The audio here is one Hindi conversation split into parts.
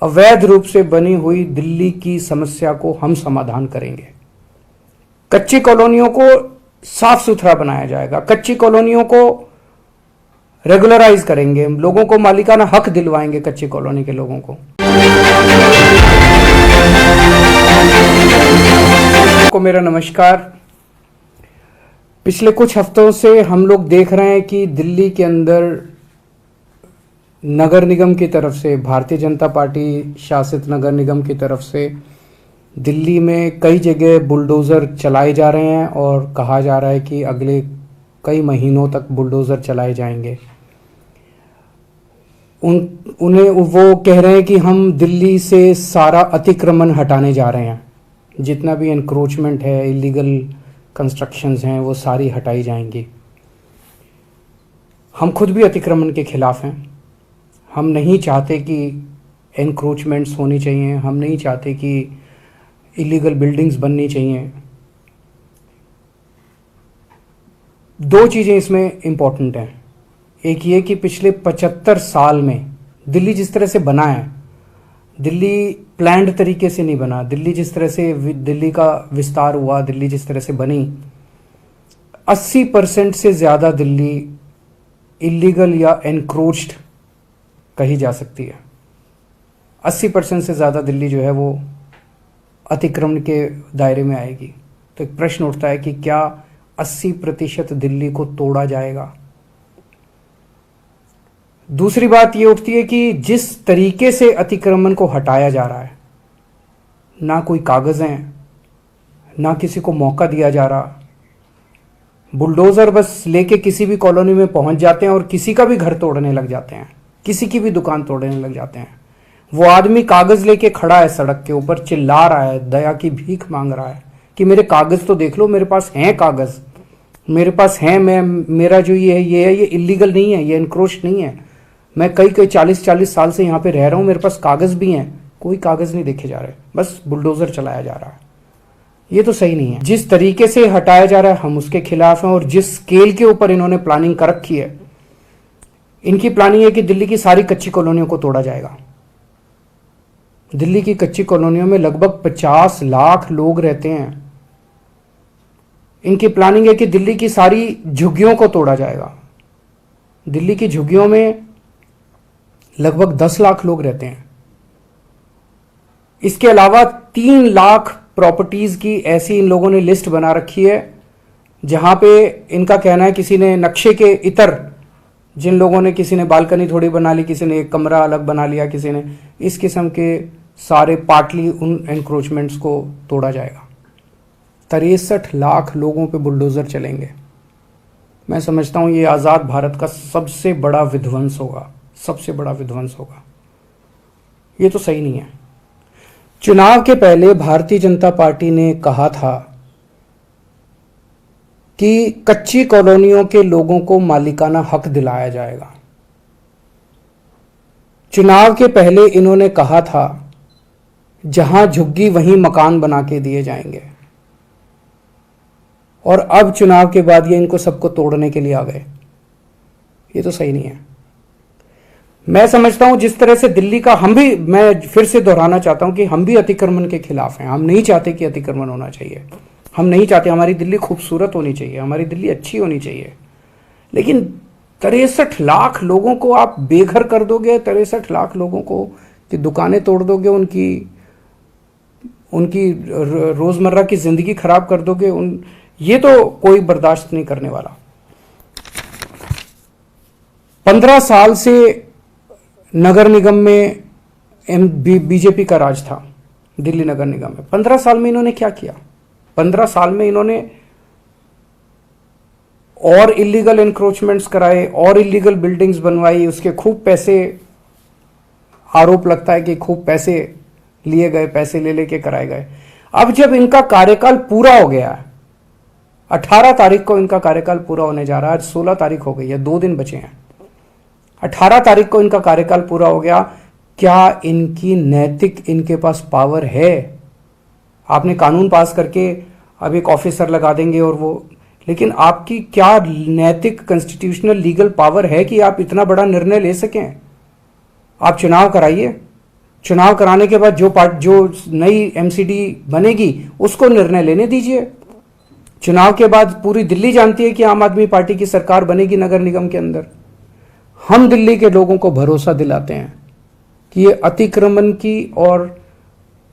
अवैध रूप से बनी हुई दिल्ली की समस्या को हम समाधान करेंगे। कच्ची कॉलोनियों को साफ सुथरा बनाया जाएगा, कच्ची कॉलोनियों को रेगुलराइज करेंगे, लोगों को मालिकाना हक दिलवाएंगे कच्ची कॉलोनी के लोगों को मेरा नमस्कार। पिछले कुछ हफ्तों से हम लोग देख रहे हैं कि दिल्ली के अंदर नगर निगम की तरफ से, भारतीय जनता पार्टी शासित नगर निगम की तरफ से दिल्ली में कई जगह बुलडोज़र चलाए जा रहे हैं और कहा जा रहा है कि अगले कई महीनों तक बुलडोज़र चलाए जाएंगे। उन्हें वो कह रहे हैं कि हम दिल्ली से सारा अतिक्रमण हटाने जा रहे हैं, जितना भी एनक्रोचमेंट है, इलीगल कंस्ट्रक्शंस हैं, वो सारी हटाई जाएंगी। हम खुद भी अतिक्रमण के खिलाफ हैं। हम नहीं चाहते कि एनक्रोचमेंट्स होनी चाहिए, हम नहीं चाहते कि इलीगल बिल्डिंग्स बननी चाहिए। दो चीज़ें इसमें इम्पॉर्टेंट हैं। एक ये कि पिछले 75 साल में दिल्ली जिस तरह से बना है, दिल्ली प्लान्ड तरीके से नहीं बना। दिल्ली जिस तरह से दिल्ली का विस्तार हुआ, दिल्ली जिस तरह से बनी, 80% से ज़्यादा दिल्ली इलीगल या एनक्रोच्ड कही जा सकती है। 80% से ज़्यादा दिल्ली जो है वो अतिक्रमण के दायरे में आएगी। तो एक प्रश्न उठता है कि क्या 80% दिल्ली को तोड़ा जाएगा? दूसरी बात ये उठती है कि जिस तरीके से अतिक्रमण को हटाया जा रहा है, ना कोई कागज हैं, ना किसी को मौका दिया जा रहा। बुलडोजर बस लेके किसी भी कॉलोनी में पहुंच जाते हैं और किसी का भी घर तोड़ने लग जाते हैं, किसी की भी दुकान तोड़ने लग जाते हैं। वो आदमी कागज लेके खड़ा है सड़क के ऊपर, चिल्ला रहा है, दया की भीख मांग रहा है कि मेरे कागज तो देख लो, मेरे पास हैं कागज, मेरे पास हैं, मेरा जो ये है ये इलीगल नहीं है, ये एनक्रोच नहीं है, मैं कई 40 साल से यहाँ पे रह रहा हूँ, मेरे पास कागज भी हैं। कोई कागज नहीं देखे जा रहे, बस बुलडोजर चलाया जा रहा है। ये तो सही नहीं है। जिस तरीके से हटाया जा रहा है हम उसके खिलाफ हैं, और जिस स्केल के ऊपर इन्होंने प्लानिंग कर रखी है, इनकी प्लानिंग है कि दिल्ली की सारी कच्ची कॉलोनियों को तोड़ा जाएगा। दिल्ली की कच्ची कॉलोनियों में लगभग 50 लाख लोग रहते हैं। इनकी प्लानिंग है कि दिल्ली की सारी झुग्गियों को तोड़ा जाएगा। दिल्ली की झुग्गियों में लगभग 10 लाख लोग रहते हैं। इसके अलावा 3 लाख प्रॉपर्टीज की ऐसी इन लोगों ने लिस्ट बना रखी है, जहां पे इनका कहना है किसी ने नक्शे के इतर, जिन लोगों ने, किसी ने बालकनी थोड़ी बना ली, किसी ने एक कमरा अलग बना लिया, किसी ने इस किस्म के सारे पार्टली उन एनक्रोचमेंट्स को तोड़ा जाएगा। 63 लाख लोगों पे बुलडोजर चलेंगे। मैं समझता हूं ये आज़ाद भारत का सबसे बड़ा विध्वंस होगा, सबसे बड़ा विध्वंस होगा। ये तो सही नहीं है। चुनाव के पहले भारतीय जनता पार्टी ने कहा था कि कच्ची कॉलोनियों के लोगों को मालिकाना हक दिलाया जाएगा। चुनाव के पहले इन्होंने कहा था जहां झुग्गी वहीं मकान बना के दिए जाएंगे, और अब चुनाव के बाद ये इनको सबको तोड़ने के लिए आ गए। ये तो सही नहीं है। मैं समझता हूं जिस तरह से दिल्ली का, मैं फिर से दोहराना चाहता हूं कि हम भी अतिक्रमण के खिलाफ हैं। हम नहीं चाहते कि अतिक्रमण होना चाहिए, हम नहीं चाहते। हमारी दिल्ली खूबसूरत होनी चाहिए, हमारी दिल्ली अच्छी होनी चाहिए। लेकिन 63 लाख लोगों को आप बेघर कर दोगे, 63 लाख लोगों को की दुकानें तोड़ दोगे, उनकी रोजमर्रा की जिंदगी खराब कर दोगे, ये तो कोई बर्दाश्त नहीं करने वाला। 15 साल से नगर निगम में बीजेपी का राज था, दिल्ली नगर निगम में। 15 साल में इन्होंने क्या किया? 15 साल में इन्होंने और इलीगल एनक्रोचमेंट्स कराए, और इलीगल बिल्डिंग्स बनवाई, उसके खूब पैसे, आरोप लगता है कि खूब पैसे लिए गए, पैसे ले लेके कराए गए। अब जब इनका कार्यकाल पूरा हो गया है, 18 तारीख को इनका कार्यकाल पूरा होने जा रहा है, आज 16 तारीख हो गई है, 2 दिन बचे हैं। 18 तारीख को इनका कार्यकाल पूरा हो गया। क्या इनकी नैतिक, इनके पास पावर है? आपने कानून पास करके अब एक ऑफिसर लगा देंगे और वो, लेकिन आपकी क्या नैतिक कॉन्स्टिट्यूशनल लीगल पावर है कि आप इतना बड़ा निर्णय ले सकें? आप चुनाव कराइए, चुनाव कराने के बाद जो नई एमसीडी बनेगी उसको निर्णय लेने दीजिए। चुनाव के बाद पूरी दिल्ली जानती है कि आम आदमी पार्टी की सरकार बनेगी नगर निगम के अंदर। हम दिल्ली के लोगों को भरोसा दिलाते हैं कि ये अतिक्रमण की और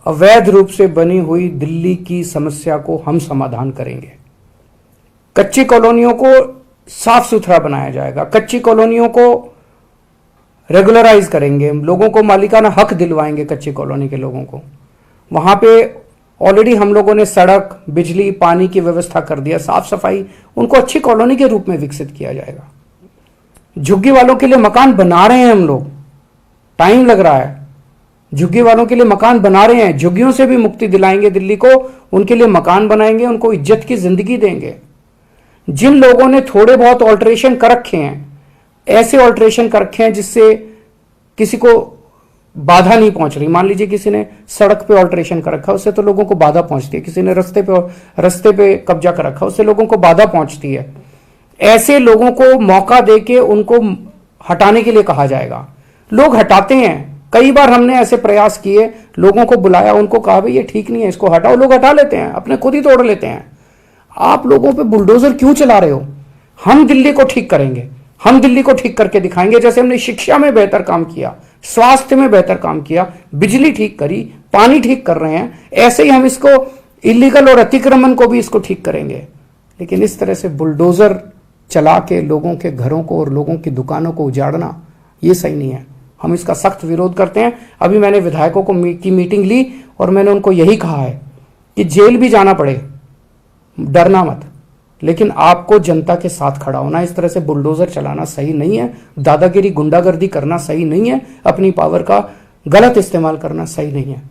अवैध रूप से बनी हुई दिल्ली की समस्या को हम समाधान करेंगे। कच्ची कॉलोनियों को साफ सुथरा बनाया जाएगा, कच्ची कॉलोनियों को रेगुलराइज करेंगे, लोगों को मालिकाना हक दिलवाएंगे कच्ची कॉलोनी के लोगों को। वहां पे ऑलरेडी हम लोगों ने सड़क, बिजली, पानी की व्यवस्था कर दिया, साफ सफाई, उनको अच्छी कॉलोनी के रूप में विकसित किया जाएगा। झुग्गी वालों के लिए मकान बना रहे हैं हम लोग, टाइम लग रहा है। झुग्गी वालों के लिए मकान बना रहे हैं, झुग्गियों से भी मुक्ति दिलाएंगे दिल्ली को, उनके लिए मकान बनाएंगे, उनको इज्जत की जिंदगी देंगे। जिन लोगों ने थोड़े बहुत ऑल्ट्रेशन कर रखे हैं, ऐसे ऑल्ट्रेशन कर रखे हैं जिससे किसी को बाधा नहीं पहुंच रही। मान लीजिए किसी ने सड़क पे ऑल्ट्रेशन कर रखा, उससे तो लोगों को बाधा पहुंचती है। किसी ने रस्ते पे कब्जा कर रखा, उससे लोगों को बाधा पहुंचती है। ऐसे लोगों को मौका देके उनको हटाने के लिए कहा जाएगा। लोग हटाते हैं, कई बार हमने ऐसे प्रयास किए, लोगों को बुलाया, उनको कहा भाई ये ठीक नहीं है, इसको हटाओ, लोग हटा लेते हैं, अपने खुद ही तोड़ लेते हैं। आप लोगों पे बुलडोजर क्यों चला रहे हो? हम दिल्ली को ठीक करेंगे, हम दिल्ली को ठीक करके दिखाएंगे। जैसे हमने शिक्षा में बेहतर काम किया, स्वास्थ्य में बेहतर काम किया, बिजली ठीक करी, पानी ठीक कर रहे हैं, ऐसे ही हम इसको इलीगल और अतिक्रमण को भी इसको ठीक करेंगे। लेकिन इस तरह से बुलडोजर चला के लोगों के घरों को और लोगों की दुकानों को उजाड़ना, ये सही नहीं है। हम इसका सख्त विरोध करते हैं। अभी मैंने विधायकों की मीटिंग ली और मैंने उनको यही कहा है कि जेल भी जाना पड़े, डरना मत, लेकिन आपको जनता के साथ खड़ा होना। इस तरह से बुलडोजर चलाना सही नहीं है, दादागिरी, गुंडागर्दी करना सही नहीं है, अपनी पावर का गलत इस्तेमाल करना सही नहीं है।